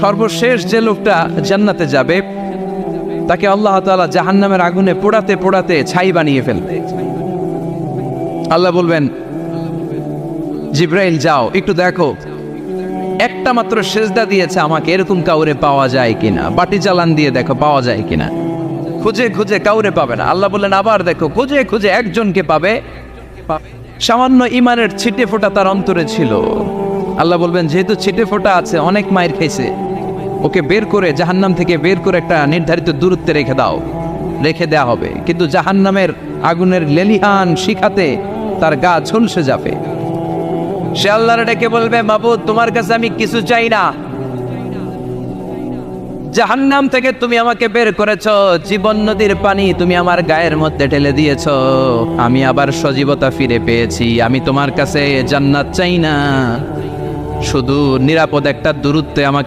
সর্বশেষ যে লোকটা জান্নাতে যাবে তাকে আল্লাহ তাআলা জাহান্নামের আগুনে পোড়াতে পোড়াতে ছাই বানিয়ে ফেলবে। আল্লাহ বলবেন, জিব্রাইল যাও একটু দেখো, একটা মাত্র সেজদা দিয়েছে আমাকে, এরকম কাউরে পাওয়া যায় কিনা। বাটি চালান দিয়ে দেখো পাওয়া যায় কিনা। খুঁজে খুঁজে কাউরে পাবে না। আল্লাহ বললেন আবার দেখো, খুঁজে খুঁজে একজনকে পাবে, সামান্য ইমানের ছিটে ফোঁটা তার অন্তরে ছিল। আল্লাহ বলবেন, যেহেতু ছিটে ফোঁটা আছে, অনেক মায়ের খাইছে, ওকে বের করে জাহান্নাম থেকে বের করে একটা নির্ধারিত দূরত্বে রেখে দাও। রেখে দেয়া হবে, কিন্তু জাহান্নামের আগুনের লেলিহান শিখাতে তার গা ঝলসে যাবে। সে আল্লাহর ডেকে বলবে, মাবুদ তোমার কাছে আমি কিছু চাই না, জাহান্নাম থেকে তুমি আমাকে বের করেছো, জীবন নদীর পানি তুমি আমার গায়ের মধ্যে ঢেলে দিয়েছো, আমি আবার সজীবতা ফিরে পেয়েছি। আমি তোমার কাছে জান্নাত চাই না, শুধু নিরাপদ একটা দূরত্বে আমাকে